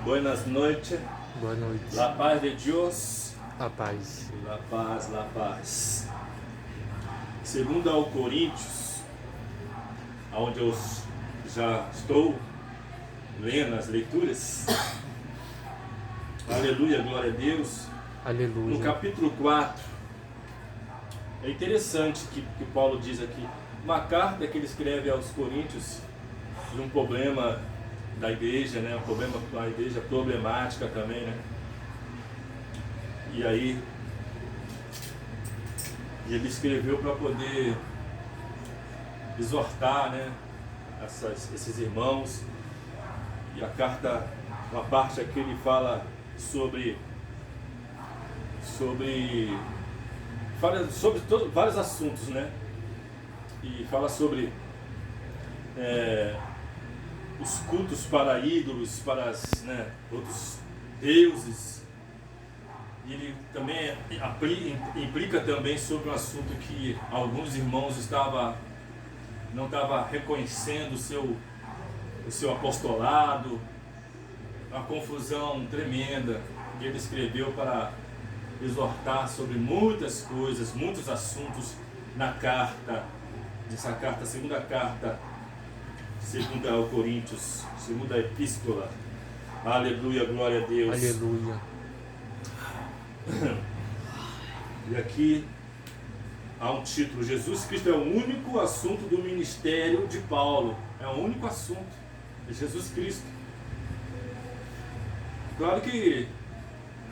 Buenas noches. Boa noite. La paz de Dios. A paz. La paz, la paz. Segundo ao Coríntios, onde eu já estou lendo as leituras. Aleluia, glória a Deus. Aleluia. No capítulo 4, é interessante que Paulo diz aqui, uma carta que ele escreve aos Coríntios de um problema da igreja, né? Um problema da igreja problemática também, né? E aí ele escreveu para poder exortar, né? Esses irmãos. E a carta, uma parte aqui ele fala sobre vários assuntos, né? E fala sobre os cultos para ídolos, para outros deuses. E ele também implica também sobre um assunto que alguns irmãos não estavam reconhecendo o seu apostolado, uma confusão tremenda. E ele escreveu para exortar sobre muitas coisas, muitos assuntos na carta, segunda carta, segunda ao Coríntios, segunda epístola. Aleluia, glória a Deus. Aleluia. E aqui há um título: Jesus Cristo é o único assunto do ministério de Paulo. É o único assunto, é Jesus Cristo. Claro que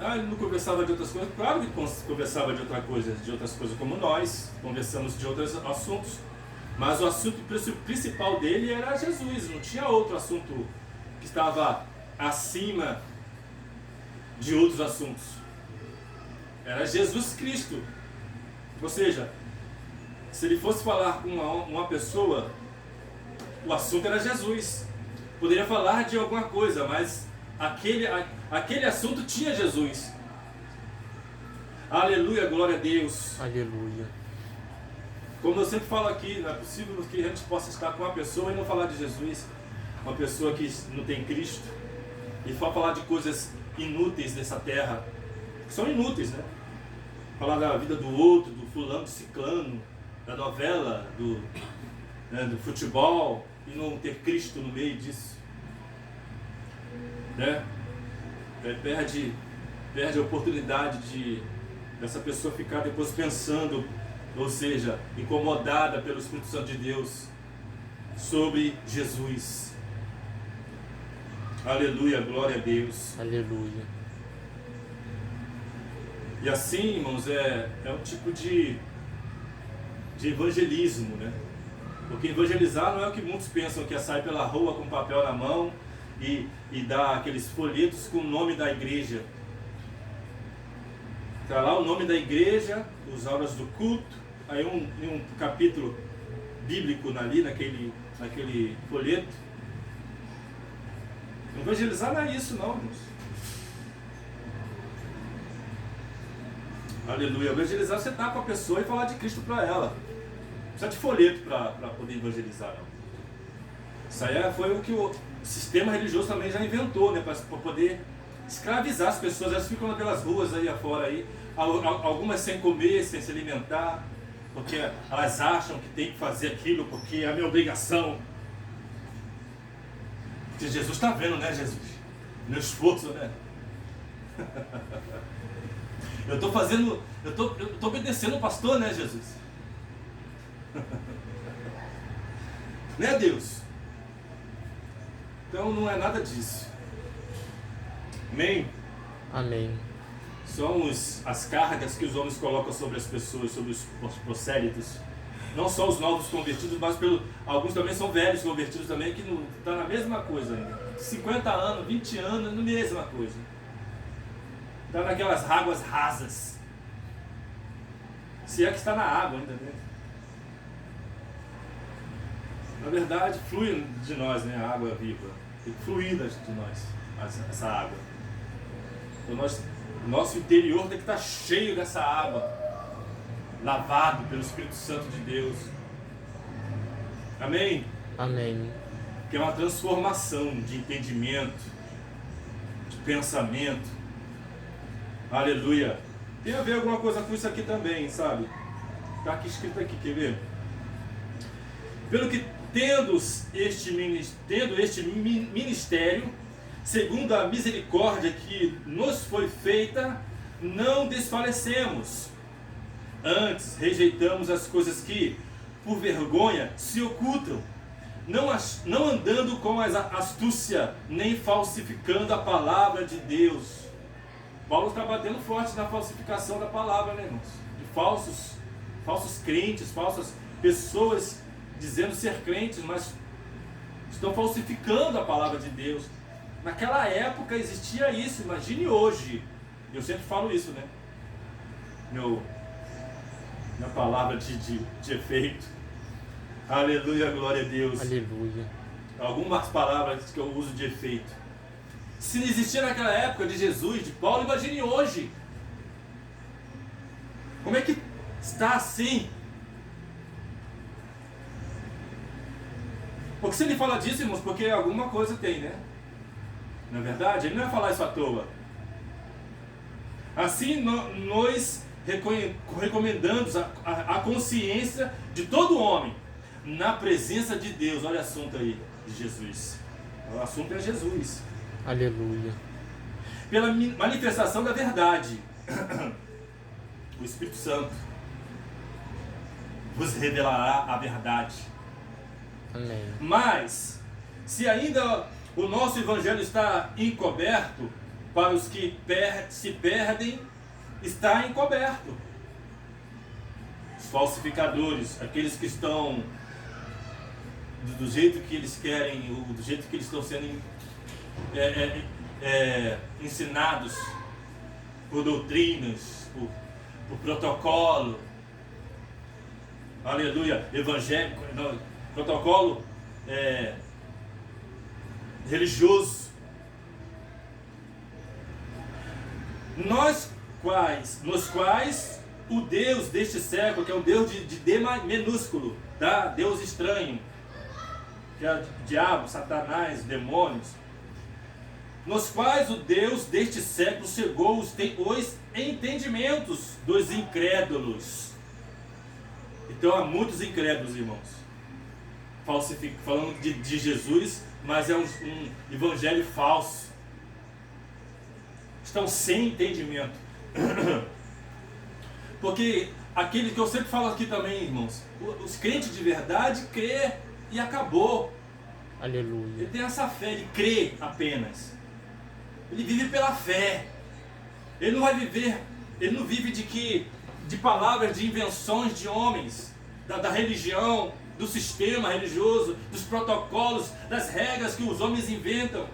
ele não conversava de outras coisas, claro que conversava de outras coisas como nós, conversamos de outros assuntos, mas o assunto principal dele era Jesus, não tinha outro assunto que estava acima de outros assuntos, era Jesus Cristo. Ou seja, se ele fosse falar com uma pessoa, o assunto era Jesus, poderia falar de alguma coisa, mas aquele assunto tinha Jesus. Aleluia, glória a Deus. Aleluia. Como eu sempre falo aqui, não é possível que a gente possa estar com uma pessoa e não falar de Jesus, uma pessoa que não tem Cristo, e só falar de coisas inúteis dessa terra, que são inúteis, né? Falar da vida do outro, do fulano, do ciclano, da novela, do futebol, e não ter Cristo no meio disso, né? Perde a oportunidade dessa pessoa ficar depois pensando, ou seja, incomodada pelo Espírito Santo de Deus sobre Jesus. Aleluia, glória a Deus. Aleluia. E assim, irmãos, é um tipo de evangelismo, né? Porque evangelizar não é o que muitos pensam, que é sair pela rua com papel na mão e dar aqueles folhetos com o nome da igreja. Está lá o nome da igreja, as horas do culto, aí um capítulo bíblico ali naquele folheto. Evangelizar não é isso não, irmãos. Aleluia. Evangelizar, você estar com a pessoa e falar de Cristo para ela. Não precisa de folheto para poder evangelizar, não. Isso aí foi o que o sistema religioso também já inventou, né? Para poder escravizar as pessoas. Elas ficam pelas ruas aí afora aí, algumas sem comer, sem se alimentar, porque elas acham que tem que fazer aquilo, porque é a minha obrigação. Porque Jesus está vendo, né, Jesus? Meu esforço, né? Eu estou obedecendo o pastor, né, Jesus? Né, Deus? Então não é nada disso. Amém? Amém. São as cargas que os homens colocam sobre as pessoas, sobre os prosélitos. Não só os novos convertidos, mas alguns também são velhos convertidos também, que estão na mesma coisa ainda. 50 anos, 20 anos, na mesma coisa. Está naquelas águas rasas. Se é que está na água ainda, né? Na verdade, flui de nós, né, a água viva. Tem que fluir de nós, essa água. Então o nosso interior tem que estar cheio dessa água, lavado pelo Espírito Santo de Deus. Amém? Amém. Que é uma transformação de entendimento, pensamento. Aleluia. Tem a ver alguma coisa com isso aqui também, sabe? Está aqui escrito aqui, quer ver? Pelo que tendo este ministério, segundo a misericórdia que nos foi feita, não desfalecemos. Antes rejeitamos as coisas que, por vergonha, se ocultam, não andando com astúcia, nem falsificando a palavra de Deus. Paulo está batendo forte na falsificação da palavra, né, irmãos? De falsos crentes, falsas pessoas dizendo ser crentes, mas estão falsificando a palavra de Deus. Naquela época existia isso, imagine hoje. Eu sempre falo isso, né? Minha palavra de efeito. Aleluia, glória a Deus. Aleluia. Algumas palavras que eu uso de efeito. Se não existia naquela época de Jesus, de Paulo, imagine hoje. Como é que está assim? Porque se ele fala disso, irmãos, porque alguma coisa tem, né? Não é verdade? Ele não vai falar isso à toa. Assim, nós recomendamos a consciência de todo homem na presença de Deus. Olha o assunto aí de Jesus. O assunto é Jesus. Aleluia. Pela manifestação da verdade, o Espírito Santo vos revelará a verdade. Amém. Mas, se ainda o nosso evangelho está encoberto, para os que se perdem, está encoberto. Os falsificadores, aqueles que estão do jeito que eles querem, do jeito que eles estão sendo ensinados por doutrinas, por protocolo, aleluia, evangélico, não, protocolo religioso. Nos quais o Deus deste século, que é um Deus de D minúsculo, tá? Deus estranho, que é o diabo, Satanás, demônios, nos quais o Deus deste século cegou os entendimentos dos incrédulos. Então há muitos incrédulos, irmãos, falando de Jesus, mas é um evangelho falso. Estão sem entendimento. Porque aquele que eu sempre falo aqui também, irmãos, os crentes de verdade crê e acabou. Aleluia. Ele tem essa fé, ele crê apenas. Ele vive pela fé. Ele não vai viver, ele não vive de palavras, de invenções de homens, da religião, do sistema religioso, dos protocolos, das regras que os homens inventam.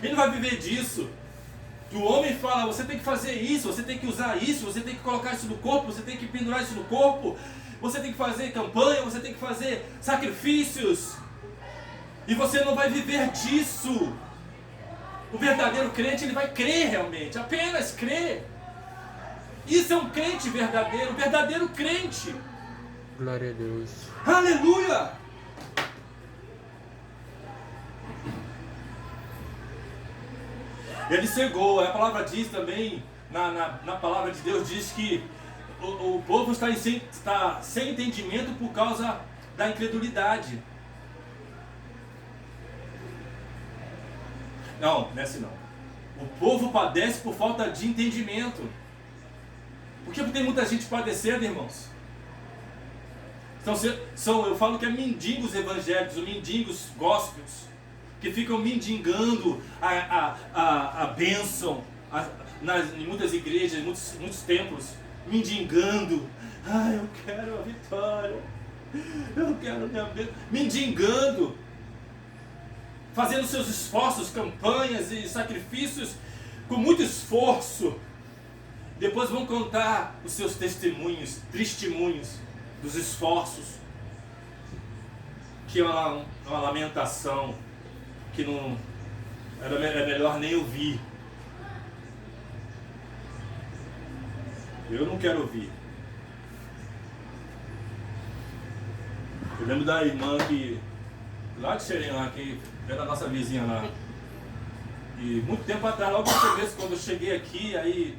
Ele não vai viver disso. O homem fala, você tem que fazer isso, você tem que usar isso, você tem que colocar isso no corpo, você tem que pendurar isso no corpo, você tem que fazer campanha, você tem que fazer sacrifícios. E você não vai viver disso. O verdadeiro crente, ele vai crer realmente, apenas crer. Isso é um crente verdadeiro, um verdadeiro crente. Glória a Deus. Aleluia! Ele cegou, a palavra diz também, na palavra de Deus diz que o povo está sem entendimento por causa da incredulidade. Não é assim não. O povo padece por falta de entendimento. Porque tem muita gente padecendo, irmãos. Então, eu falo que é mendigos evangélicos, ou mendigos gospels, que ficam mendigando a bênção em muitas igrejas, em muitos templos, mendigando. Eu quero a vitória, eu quero a minha bênção, mendigando, fazendo seus esforços, campanhas e sacrifícios com muito esforço. Depois vão contar os seus testemunhos dos esforços, que é uma lamentação que não é melhor nem ouvir. Eu não quero ouvir. Eu lembro da irmã que lá de Xerém, lá, que é da nossa vizinha lá. E muito tempo atrás, logo no começo, quando eu cheguei aqui, aí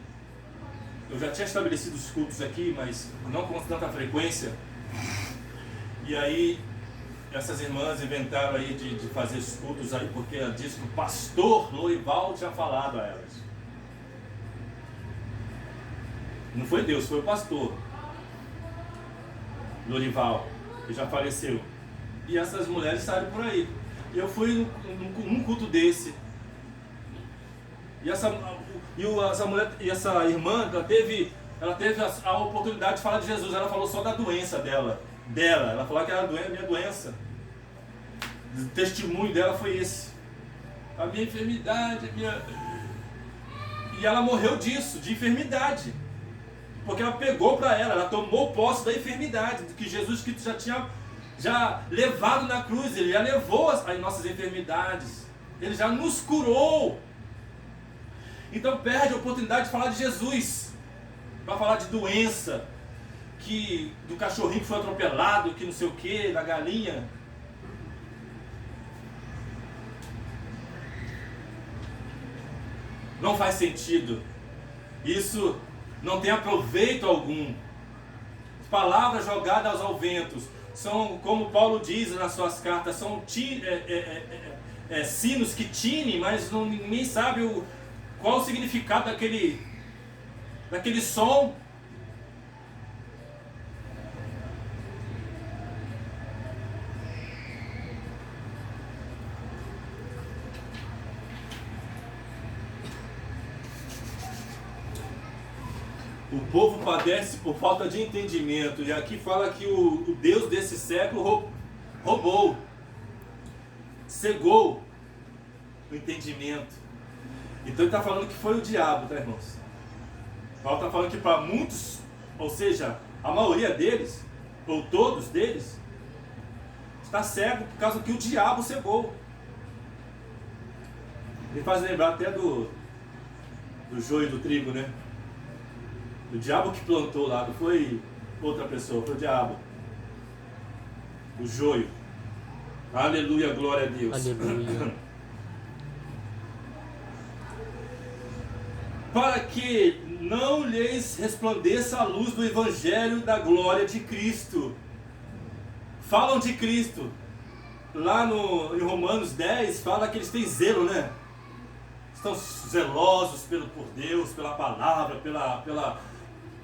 eu já tinha estabelecido os cultos aqui, mas não com tanta frequência. E aí essas irmãs inventaram aí de fazer os cultos aí, porque ela disse que o pastor Lorival tinha falado a elas. Não foi Deus, foi o pastor Lorival, que já faleceu. E essas mulheres saíram por aí. E eu fui num culto desse. E essa mulher, e essa irmã, ela teve a oportunidade de falar de Jesus. Ela falou só da doença dela. Ela falou que era a minha doença. O testemunho dela foi esse. A minha enfermidade, E ela morreu disso, de enfermidade. Porque ela pegou para ela tomou posse da enfermidade, que Jesus Cristo já tinha levado na cruz. Ele já levou as nossas enfermidades. Ele já nos curou. Então perde a oportunidade de falar de Jesus, para falar de doença, do cachorrinho que foi atropelado, que não sei o que, da galinha. Não faz sentido. Isso não tem aproveito algum. Palavras jogadas ao vento são, como Paulo diz nas suas cartas, são sinos que tinem, mas ninguém sabe qual o significado daquele som. O povo padece por falta de entendimento. E aqui fala que o Deus desse século roubou, cegou o entendimento. Então ele está falando que foi o diabo, tá, irmãos? Paulo está falando que para muitos, ou seja, a maioria deles, ou todos deles, está cego por causa que o diabo cegou. Ele faz lembrar até do joio e do trigo, né? O diabo que plantou lá, não foi outra pessoa, foi o diabo. O joio. Aleluia, glória a Deus. Aleluia. Para que não lhes resplandeça a luz do evangelho da glória de Cristo. Falam de Cristo. Lá em Romanos 10, fala que eles têm zelo, né? Estão zelosos por Deus, pela palavra,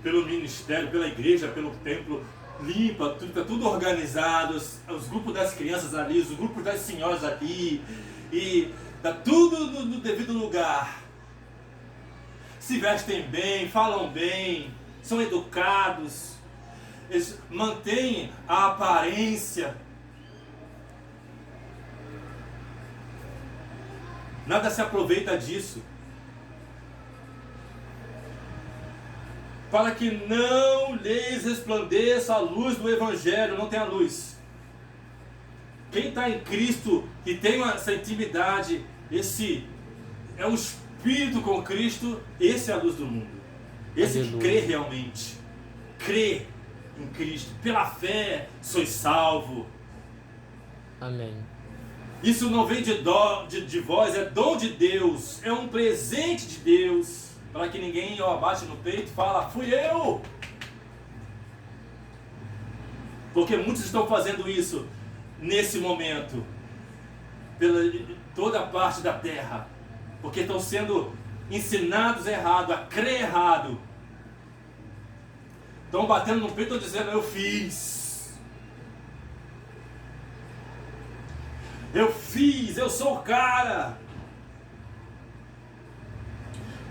pelo ministério, pela igreja, pelo templo, limpa, está tudo organizado, os grupos das crianças ali, os grupos das senhoras ali, e está tudo no devido lugar. Se vestem bem, falam bem, são educados, eles mantêm a aparência. Nada se aproveita disso. Para que não lhes resplandeça a luz do Evangelho, não tem a luz. Quem está em Cristo e tem essa intimidade, esse é o Espírito com Cristo, esse é a luz do mundo. Esse Aleluia. Que crê realmente, crê em Cristo, pela fé sois salvo. Amém. Isso não vem de vós, é dom de Deus, é um presente de Deus. Para que ninguém bate no peito e fala, fui eu. Porque muitos estão fazendo isso nesse momento, pela toda parte da terra, porque estão sendo ensinados errado, a crer errado. Estão batendo no peito e dizendo, eu fiz, eu sou o cara.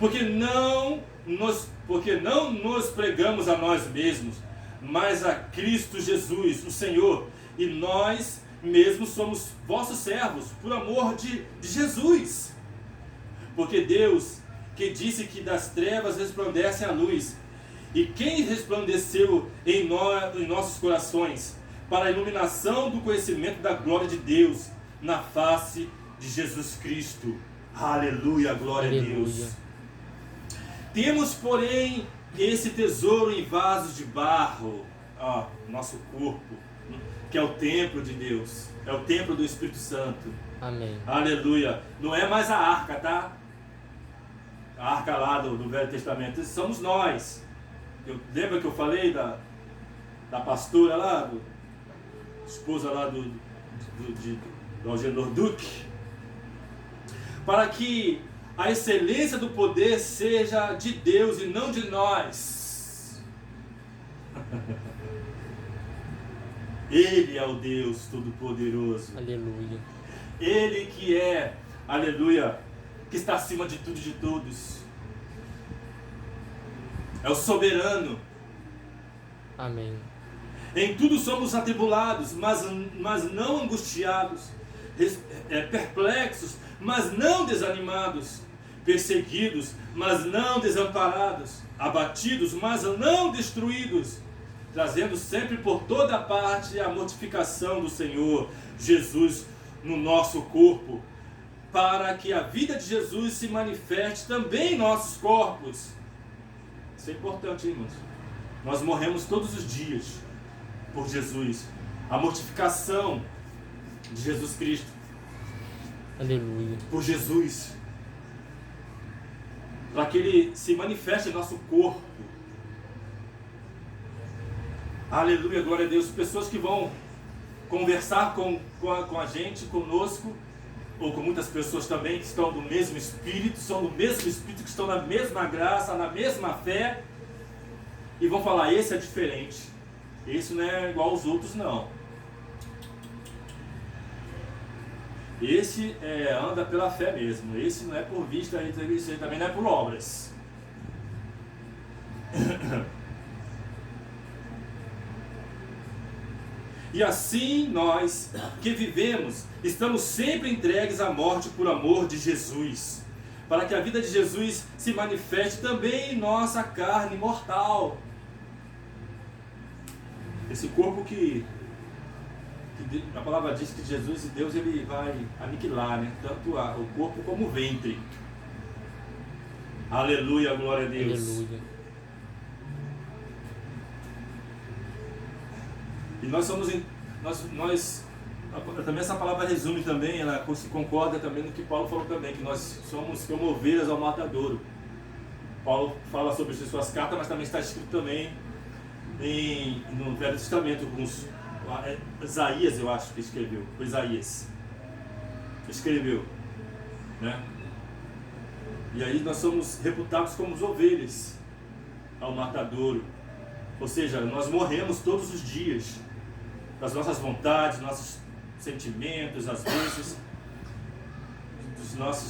Porque não nos pregamos a nós mesmos, mas a Cristo Jesus, o Senhor, e nós mesmos somos vossos servos, por amor de Jesus. Porque Deus, que disse que das trevas resplandece a luz, e quem resplandeceu em nossos corações, para a iluminação do conhecimento da glória de Deus, na face de Jesus Cristo. Aleluia, glória Aleluia. a Deus. Temos, porém, esse tesouro em vasos de barro, nosso corpo, que é o templo de Deus, é o templo do Espírito Santo. Amém. Aleluia. Não é mais a arca, tá? A arca lá do Velho Testamento. Somos nós. Lembra que eu falei da pastora lá, esposa lá do Algenor Duque? Para que a excelência do poder seja de Deus e não de nós. Ele é o Deus Todo-Poderoso. Aleluia. Ele que é, aleluia, que está acima de tudo e de todos. É o soberano. Amém. Em tudo somos atribulados, mas não angustiados, perplexos, mas não desanimados, perseguidos, mas não desamparados, abatidos, mas não destruídos, trazendo sempre por toda parte a mortificação do Senhor Jesus no nosso corpo, para que a vida de Jesus se manifeste também em nossos corpos. Isso é importante, irmãos. Nós morremos todos os dias por Jesus. A mortificação de Jesus Cristo. Aleluia. Por Jesus. Para que Ele se manifeste em nosso corpo. Aleluia, glória a Deus. Pessoas que vão conversar com a gente, conosco, ou com muitas pessoas também que estão do mesmo Espírito, são do mesmo Espírito, que estão na mesma graça, na mesma fé, e vão falar, esse é diferente, esse não é igual aos outros não. Esse anda pela fé mesmo, esse não é por vista, esse também não é por obras. E assim nós que vivemos, estamos sempre entregues à morte por amor de Jesus, para que a vida de Jesus se manifeste também em nossa carne mortal. Esse corpo que a palavra diz que Jesus e Deus ele vai aniquilar, né? Tanto o corpo como o ventre. Aleluia, glória a Deus. Aleluia. E nós somos, também essa palavra resume também, ela se concorda também no que Paulo falou também, que nós somos como ovelhas ao matadouro. Paulo fala sobre isso em suas cartas, mas também está escrito também no Velho Testamento, Isaías, eu acho que escreveu, foi Isaías, escreveu, né? E aí nós somos reputados como ovelhas ao matadouro, ou seja, nós morremos todos os dias, das nossas vontades, nossos sentimentos, às vezes,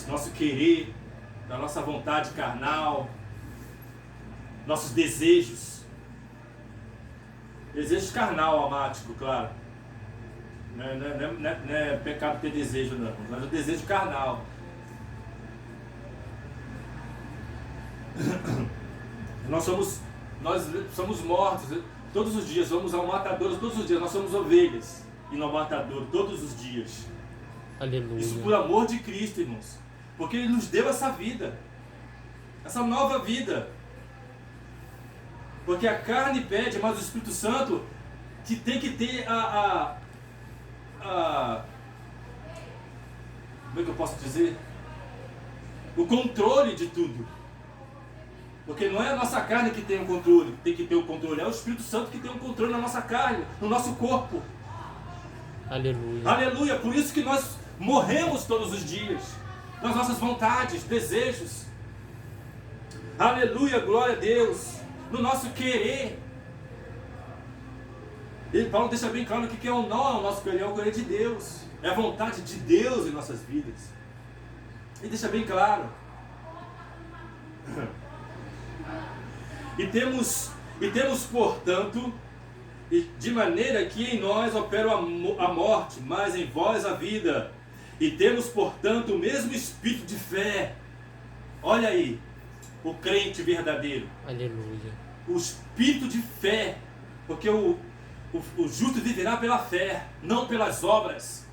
nosso querer, da nossa vontade carnal, nossos desejos carnal, amático, claro, não é pecado ter desejo não, mas o desejo carnal. Nós somos mortos todos os dias, vamos ao matadouro todos os dias, nós somos ovelhas e no matadouro todos os dias. Aleluia. Isso por amor de Cristo, irmãos, porque Ele nos deu essa vida, essa nova vida, porque a carne pede, mas o Espírito Santo que tem que ter como é que eu posso dizer? O controle de tudo. Porque não é a nossa carne que tem o controle, tem que ter o controle, é o Espírito Santo que tem o controle na nossa carne, no nosso corpo. Aleluia. Aleluia, por isso que nós morremos todos os dias, nas nossas vontades, desejos. Aleluia, glória a Deus, no nosso querer. E Paulo deixa bem claro que quem é o nosso querer, é o querer de Deus, é a vontade de Deus em nossas vidas. Ele deixa bem claro. E temos, portanto, de maneira que em nós opera a morte, mas em vós a vida. E temos, portanto, o mesmo espírito de fé. Olha aí, o crente verdadeiro. Aleluia. O espírito de fé, porque o justo viverá pela fé, não pelas obras.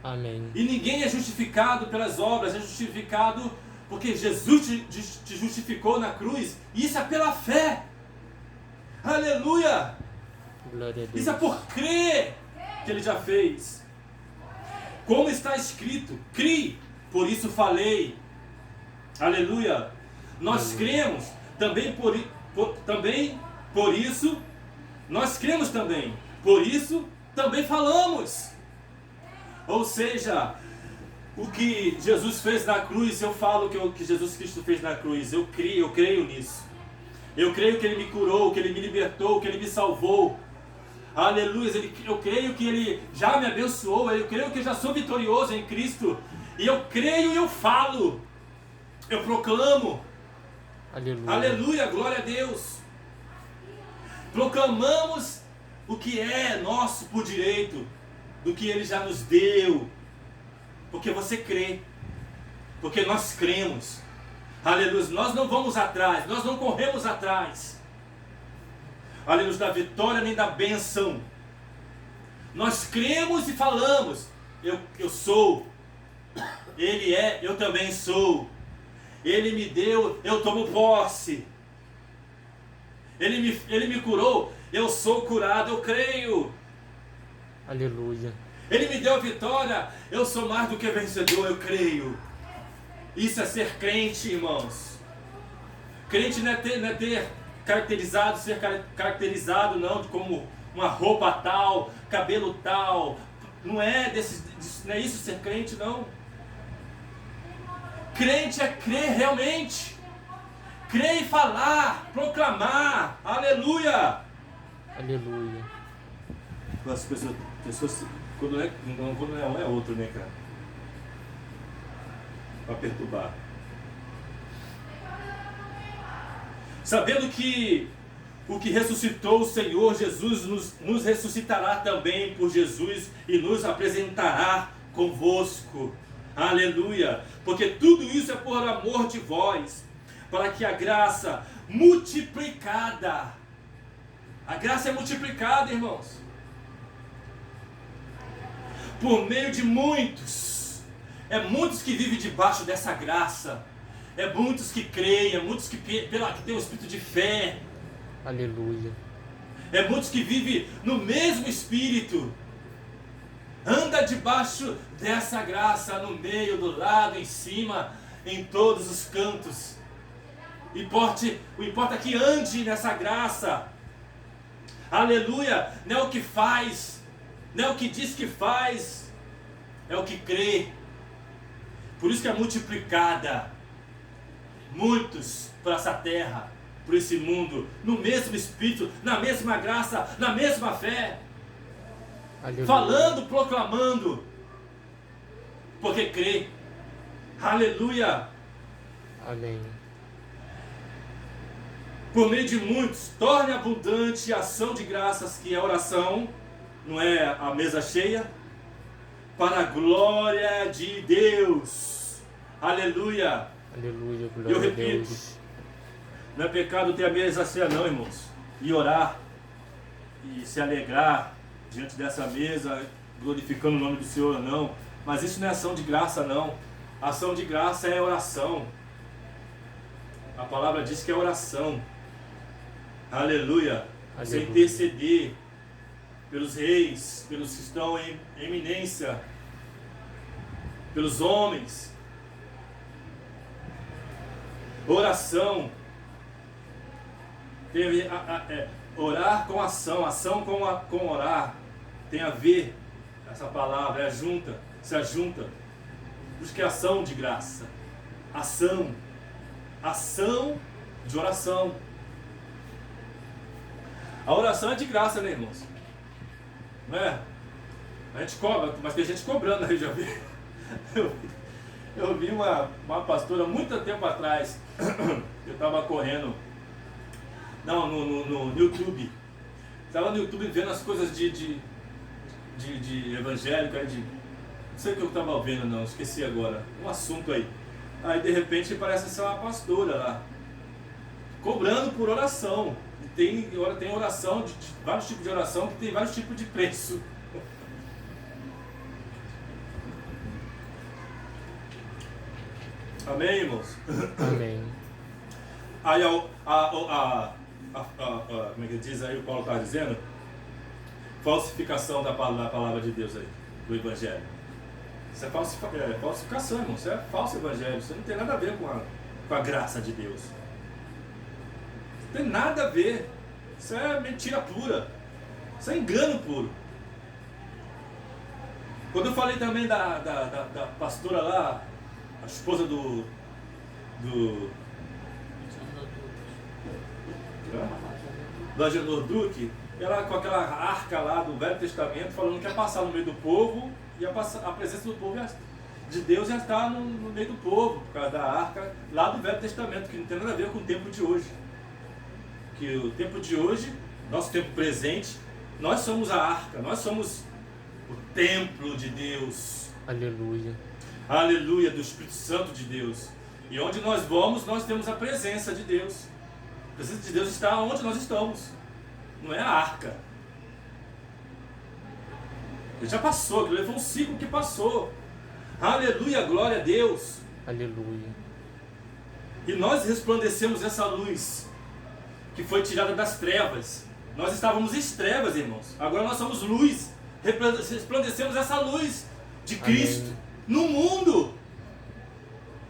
Amém. E ninguém é justificado pelas obras, é justificado porque Jesus te justificou na cruz, e isso é pela fé. Aleluia! Glória a Deus. Isso é por crer que Ele já fez. Como está escrito, criei, por isso falei. Aleluia. Nós cremos, também por isso, nós cremos também, por isso também falamos. Ou seja, o que Jesus fez na cruz, eu falo que o que Jesus Cristo fez na cruz, eu creio nisso. Eu creio que Ele me curou, que Ele me libertou, que Ele me salvou. Aleluia, eu creio que Ele já me abençoou, eu creio que eu já sou vitorioso em Cristo. E eu creio e eu falo, eu proclamo. Aleluia. Aleluia, glória a Deus. Proclamamos o que é nosso por direito, do que Ele já nos deu. Porque você crê, porque nós cremos. Aleluia, nós não vamos atrás, nós não corremos atrás. Aleluia, da vitória nem da bênção. Nós cremos e falamos, eu sou. Ele é, eu também sou. Ele me deu, eu tomo posse. Ele me curou, eu sou curado, eu creio. Aleluia. Ele me deu a vitória, eu sou mais do que vencedor, eu creio. Isso é ser crente, irmãos. Crente não é ter caracterizado, ser caracterizado não como uma roupa tal, cabelo tal. Não é isso ser crente, não. Crente é crer realmente. Crer e falar, proclamar. Aleluia. Aleluia. As pessoas quando não é um é outro, né, cara? Para perturbar. Sabendo que o que ressuscitou o Senhor Jesus nos ressuscitará também por Jesus e nos apresentará convosco. Aleluia. Porque tudo isso é por amor de vós, para que a graça multiplicada. A graça é multiplicada, irmãos. Por meio de muitos. É muitos que vivem debaixo dessa graça. É muitos que creem, é muitos que têm o espírito de fé. Aleluia. É muitos que vivem no mesmo espírito. Anda debaixo dessa graça, no meio, do lado, em cima, em todos os cantos. O importa é que ande nessa graça. Aleluia. Não é o que faz, não é o que diz que faz, é o que crê. Por isso que é multiplicada. Muitos para essa terra, por esse mundo, no mesmo espírito, na mesma graça, na mesma fé. Aleluia. Falando, proclamando, porque crê. Aleluia. Amém. Por meio de muitos, torne abundante a ação de graças, que é a oração, não é a mesa cheia, para a glória de Deus. Aleluia. Aleluia, glória Eu a repito, Deus. não é pecado ter a mesa cheia não, irmãos. E orar, e se alegrar diante dessa mesa, glorificando o nome do Senhor, não. Mas isso não é ação de graça, não. Ação de graça é oração. A palavra diz que é oração. Aleluia. Você interceder pelos reis, pelos que estão em eminência, pelos homens. Oração. Orar com ação, ação com orar. Tem a ver, essa palavra é junta, se ajunta. Por isso que é ação de graça. Ação de oração. A oração é de graça, né, irmãos? Não é? A gente cobra, mas tem gente cobrando aí, já vi. Eu vi uma pastora muito tempo atrás. Eu estava correndo. Não, no YouTube. Estava no YouTube vendo as coisas de evangélico, não sei o que eu estava vendo, não, esqueci agora. Um assunto aí. Aí de repente parece ser uma pastora lá, cobrando por oração. E tem oração, de vários tipos de oração, que tem vários tipos de preço. Amém, irmãos? Amém. Aí como é que diz aí, o Paulo está dizendo? Falsificação da palavra de Deus aí, do Evangelho. Isso é falsificação, irmão. Isso é falso evangelho. Isso não tem nada a ver com a graça de Deus. Não tem nada a ver. Isso é mentira pura. Isso é engano puro. Quando eu falei também da pastora lá, a esposa do Agenor Duque, ela com aquela arca lá do Velho Testamento, falando que ia passar no meio do povo, e a presença do povo de Deus já está no meio do povo, por causa da arca lá do Velho Testamento, que não tem nada a ver com o tempo de hoje. Que o tempo de hoje, nosso tempo presente, nós somos a arca, nós somos o templo de Deus. Aleluia. Aleluia, do Espírito Santo de Deus. E onde nós vamos, nós temos a presença de Deus. A presença de Deus está onde nós estamos. Não é a arca. Ele já passou, ele levou um ciclo que passou. Aleluia, glória a Deus. Aleluia. E nós resplandecemos essa luz que foi tirada das trevas. Nós estávamos em trevas, irmãos. Agora nós somos luz. Resplandecemos essa luz de Cristo. Amém. No mundo.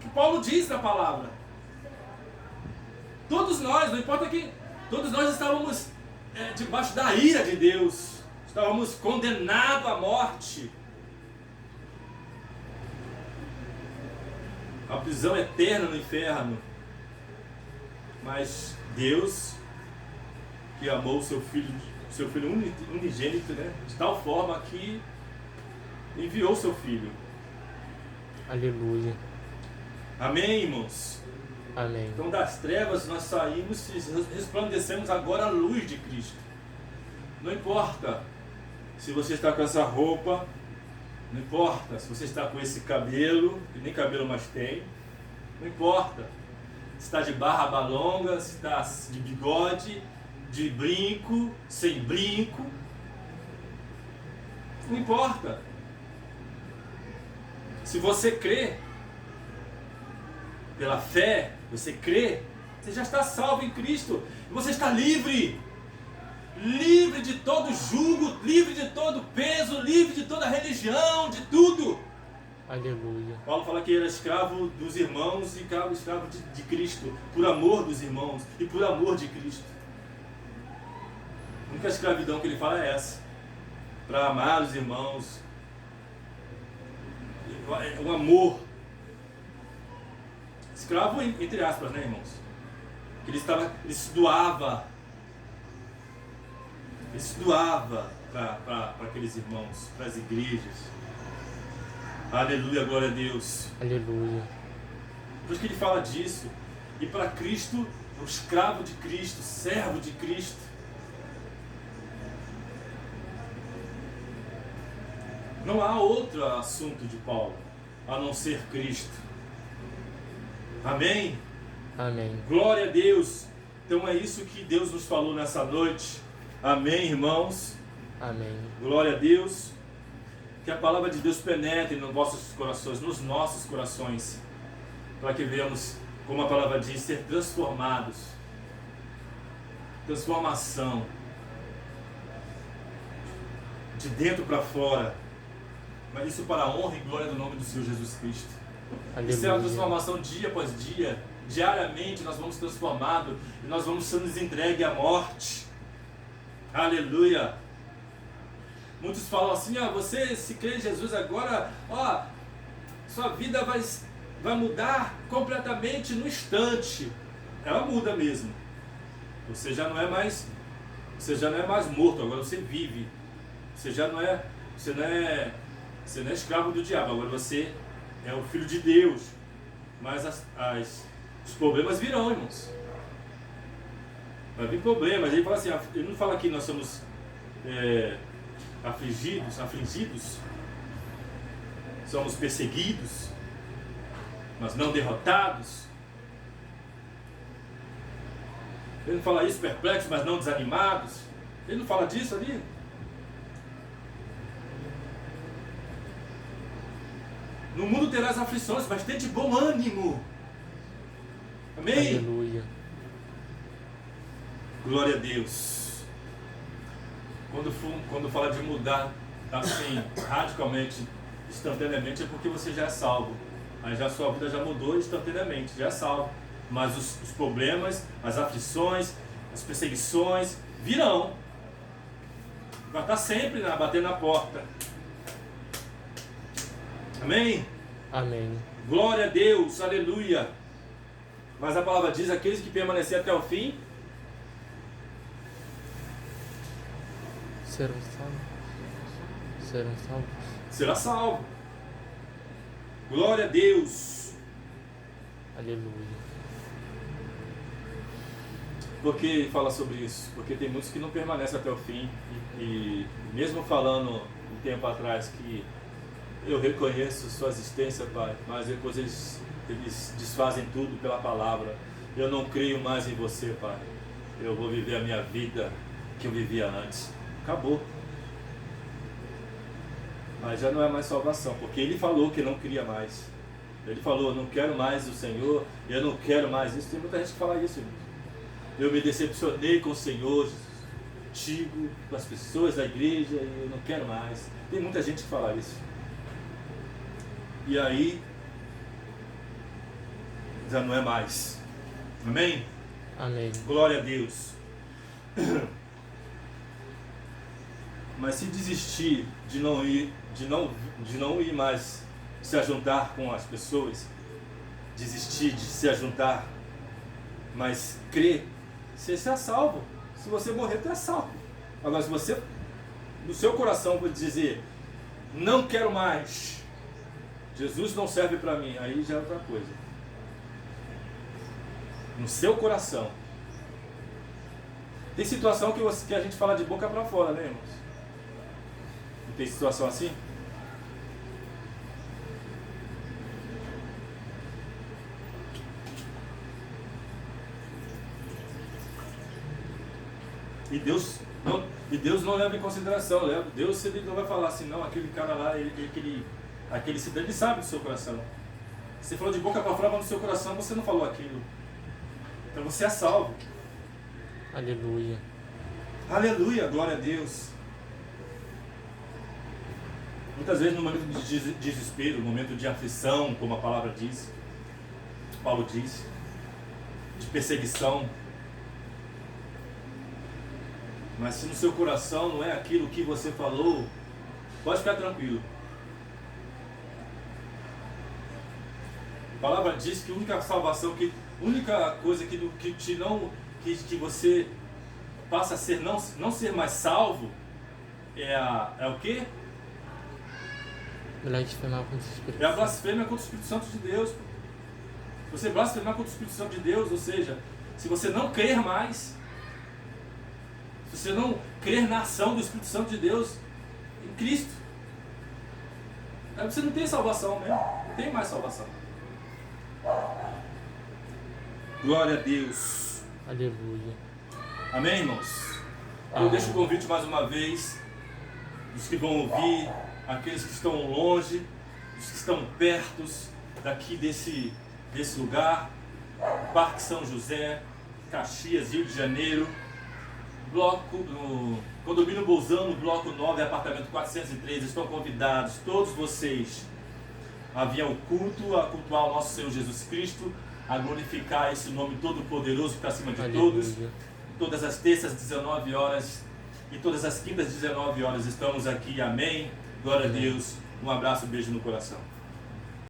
Que Paulo diz na palavra. Todos nós, não importa quem, todos nós estávamos debaixo da ira de Deus. Estávamos condenados à morte. A prisão eterna no inferno. Mas Deus, que amou o seu filho unigênito, né, de tal forma que enviou seu filho. Aleluia. Amém, irmãos? Amém. Então das trevas nós saímos e resplandecemos agora a luz de Cristo. Não importa se você está com essa roupa, não importa se você está com esse cabelo, que nem cabelo mais tem, não importa se está de barba longa, se está de bigode, de brinco, sem brinco, não importa. Se você crê, pela fé, você crê, você já está salvo em Cristo, e você está livre, livre de todo jugo, livre de todo peso, livre de toda religião, de tudo. Aleluia. Paulo fala que ele era escravo dos irmãos e escravo de Cristo, por amor dos irmãos e por amor de Cristo. A única escravidão que ele fala é essa, para amar os irmãos, o amor. Escravo entre aspas, né, irmãos? Que ele se doava para aqueles irmãos, para as igrejas. Aleluia, glória a Deus. Aleluia. Por isso que ele fala disso. E para Cristo, o escravo de Cristo, servo de Cristo. Não há outro assunto de Paulo a não ser Cristo. Amém? Amém. Glória a Deus. Então é isso que Deus nos falou nessa noite. Amém, irmãos? Amém. Glória a Deus. Que a palavra de Deus penetre nos vossos corações, nos nossos corações, para que venhamos, como a palavra diz, ser transformados. Transformação. De dentro para fora. Mas isso para a honra e glória do nome do Senhor Jesus Cristo. Aleluia. Isso é uma transformação dia após dia. Diariamente nós vamos transformados e nós vamos sendo entregues à morte. Aleluia. Muitos falam assim, você se crê em Jesus agora, sua vida vai mudar completamente no instante. Ela muda mesmo. Você já não é mais morto, agora você vive. Você não é escravo do diabo, agora você é o filho de Deus. Mas os problemas virão, irmãos. Vai vir problemas. Ele fala assim, ele não fala que nós somos afligidos, somos perseguidos, mas não derrotados. Ele não fala isso, perplexos, mas não desanimados. Ele não fala disso ali? No mundo terás aflições, mas tem de bom ânimo. Amém? Aleluia. Glória a Deus. Quando fala de mudar assim radicalmente instantaneamente é porque você já é salvo. Aí já a sua vida já mudou instantaneamente, já é salvo. Mas os problemas, as aflições, as perseguições virão. Vai estar sempre batendo na porta. Amém? Amém. Glória a Deus, aleluia. Mas a palavra diz, aqueles que permanecerem até o fim Serão salvos. Serão salvos. será salvo. Glória a Deus. Aleluia. Por que fala sobre isso? Porque tem muitos que não permanecem até o fim. E mesmo falando um tempo atrás que eu reconheço sua existência, Pai, mas depois eles desfazem tudo pela palavra. Eu não creio mais em você, Pai. Eu vou viver a minha vida que eu vivia antes. Acabou. Mas já não é mais salvação, porque ele falou que não queria mais. Ele falou, não quero mais o Senhor, eu não quero mais isso. Tem muita gente que fala isso, irmão. Eu me decepcionei com o Senhor, contigo, com as pessoas da igreja, e eu não quero mais. Tem muita gente que fala isso. E aí, já não é mais. Amém? Amém. Glória a Deus. Mas se desistir de não ir mais se ajuntar com as pessoas, desistir de se ajuntar, mas crer, você será salvo. Se você morrer, você é salvo. Agora, se você, no seu coração, for dizer, não quero mais, Jesus não serve para mim, aí já é outra coisa. No seu coração. Tem situação que a gente fala de boca para fora, né, irmãos? Não tem situação assim? E Deus não leva em consideração. Deus ele não vai falar assim, não, aquele cara lá, aquele cidadão, ele sabe do seu coração. Você falou de boca para fora, mas no seu coração você não falou aquilo. Então você é salvo. Aleluia. Aleluia, glória a Deus. Muitas vezes no momento de desespero, no momento de aflição, como a palavra diz, Paulo diz, de perseguição. Mas se no seu coração não é aquilo que você falou, pode ficar tranquilo. A palavra diz que a única salvação, a única coisa que você passa a ser não ser mais salvo é o quê? Blasfemar contra o Espírito Santo. É a blasfêmia contra o Espírito Santo de Deus. Se você blasfemar contra o Espírito Santo de Deus, ou seja, se você não crer mais, se você não crer na ação do Espírito Santo de Deus em Cristo, aí você não tem salvação mesmo, não tem mais salvação. Glória a Deus. Aleluia. Amém, irmãos? Eu deixo o convite mais uma vez, dos que vão ouvir, aqueles que estão longe, os que estão perto daqui desse lugar, Parque São José, Caxias, Rio de Janeiro, no Condomínio Bolzano, bloco 9, apartamento 403, estão convidados todos vocês a vir ao culto, a cultuar o nosso Senhor Jesus Cristo, a glorificar esse nome todo-poderoso que está acima de todos. Todas as terças, 19 horas, e todas as quintas, 19 horas, estamos aqui. Amém. Glória a Deus. Um abraço, um beijo no coração.